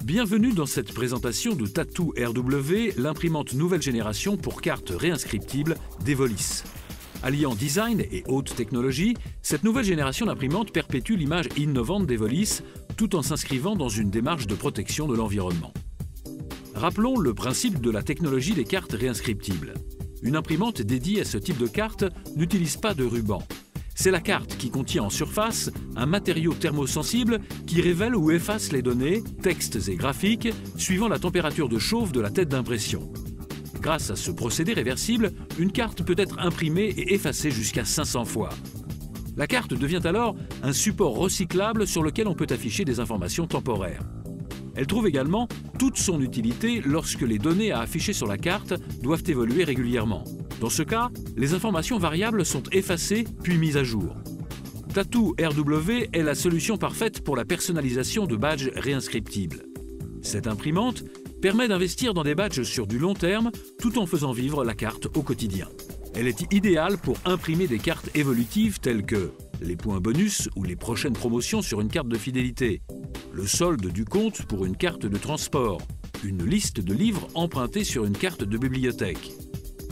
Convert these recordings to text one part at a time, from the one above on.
Bienvenue dans cette présentation de Tattoo RW, l'imprimante nouvelle génération pour cartes réinscriptibles d'Evolis. Alliant design et haute technologie, cette nouvelle génération d'imprimantes perpétue l'image innovante d'Evolis tout en s'inscrivant dans une démarche de protection de l'environnement. Rappelons le principe de la technologie des cartes réinscriptibles. Une imprimante dédiée à ce type de carte n'utilise pas de ruban. C'est la carte qui contient en surface un matériau thermosensible qui révèle ou efface les données, textes et graphiques, suivant la température de chauffe de la tête d'impression. Grâce à ce procédé réversible, une carte peut être imprimée et effacée jusqu'à 500 fois. La carte devient alors un support recyclable sur lequel on peut afficher des informations temporaires. Elle trouve également toute son utilité lorsque les données à afficher sur la carte doivent évoluer régulièrement. Dans ce cas, les informations variables sont effacées puis mises à jour. Tattoo RW est la solution parfaite pour la personnalisation de badges réinscriptibles. Cette imprimante permet d'investir dans des badges sur du long terme tout en faisant vivre la carte au quotidien. Elle est idéale pour imprimer des cartes évolutives telles que les points bonus ou les prochaines promotions sur une carte de fidélité, le solde du compte pour une carte de transport, une liste de livres empruntés sur une carte de bibliothèque.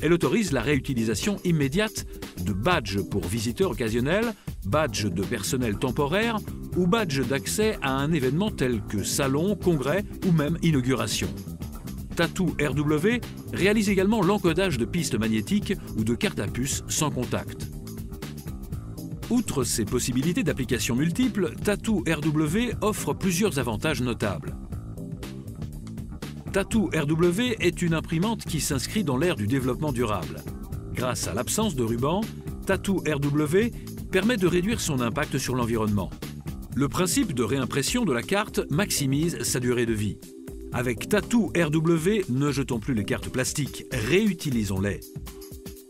Elle autorise la réutilisation immédiate de badges pour visiteurs occasionnels, badges de personnel temporaire ou badges d'accès à un événement tel que salon, congrès ou même inauguration. Tattoo RW réalise également l'encodage de pistes magnétiques ou de cartes à puce sans contact. Outre ces possibilités d'applications multiples, Tattoo RW offre plusieurs avantages notables. Tattoo RW est une imprimante qui s'inscrit dans l'ère du développement durable. Grâce à l'absence de ruban, Tattoo RW permet de réduire son impact sur l'environnement. Le principe de réimpression de la carte maximise sa durée de vie. Avec Tattoo RW, ne jetons plus les cartes plastiques, réutilisons-les.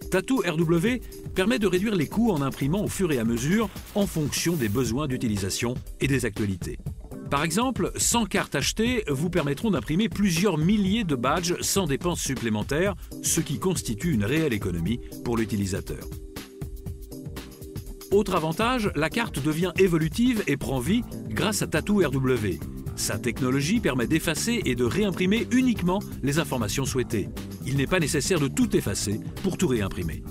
Tattoo RW permet de réduire les coûts en imprimant au fur et à mesure en fonction des besoins d'utilisation et des actualités. Par exemple, 100 cartes achetées vous permettront d'imprimer plusieurs milliers de badges sans dépenses supplémentaires, ce qui constitue une réelle économie pour l'utilisateur. Autre avantage, la carte devient évolutive et prend vie grâce à Tattoo RW. Sa technologie permet d'effacer et de réimprimer uniquement les informations souhaitées. Il n'est pas nécessaire de tout effacer pour tout réimprimer.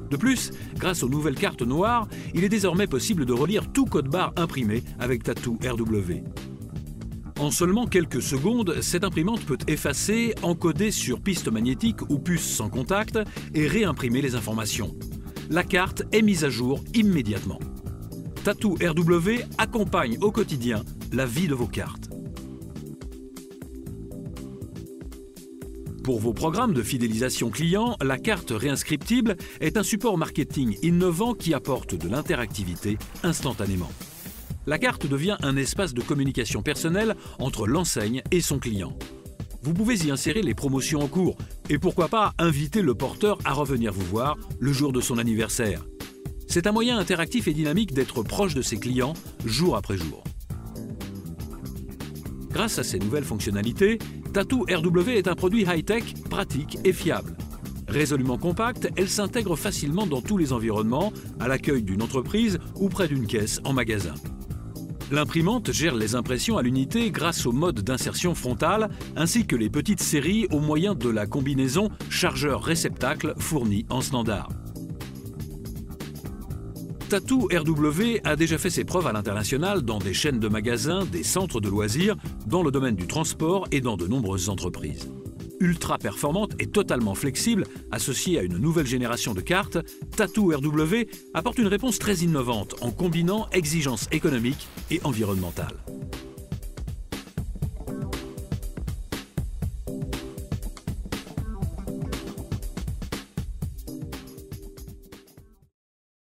De plus, grâce aux nouvelles cartes noires, il est désormais possible de relire tout code-barre imprimé avec Tattoo RW. En seulement quelques secondes, cette imprimante peut effacer, encoder sur piste magnétique ou puce sans contact et réimprimer les informations. La carte est mise à jour immédiatement. Tattoo RW accompagne au quotidien la vie de vos cartes. Pour vos programmes de fidélisation client, la carte réinscriptible est un support marketing innovant qui apporte de l'interactivité instantanément. La carte devient un espace de communication personnelle entre l'enseigne et son client. Vous pouvez y insérer les promotions en cours et pourquoi pas inviter le porteur à revenir vous voir le jour de son anniversaire. C'est un moyen interactif et dynamique d'être proche de ses clients jour après jour. Grâce à ces nouvelles fonctionnalités, Tattoo RW est un produit high-tech, pratique et fiable. Résolument compacte, elle s'intègre facilement dans tous les environnements, à l'accueil d'une entreprise ou près d'une caisse en magasin. L'imprimante gère les impressions à l'unité grâce au mode d'insertion frontale ainsi que les petites séries au moyen de la combinaison chargeur-réceptacle fournie en standard. Tattoo RW a déjà fait ses preuves à l'international dans des chaînes de magasins, des centres de loisirs, dans le domaine du transport et dans de nombreuses entreprises. Ultra performante et totalement flexible, associée à une nouvelle génération de cartes, Tattoo RW apporte une réponse très innovante en combinant exigences économiques et environnementales.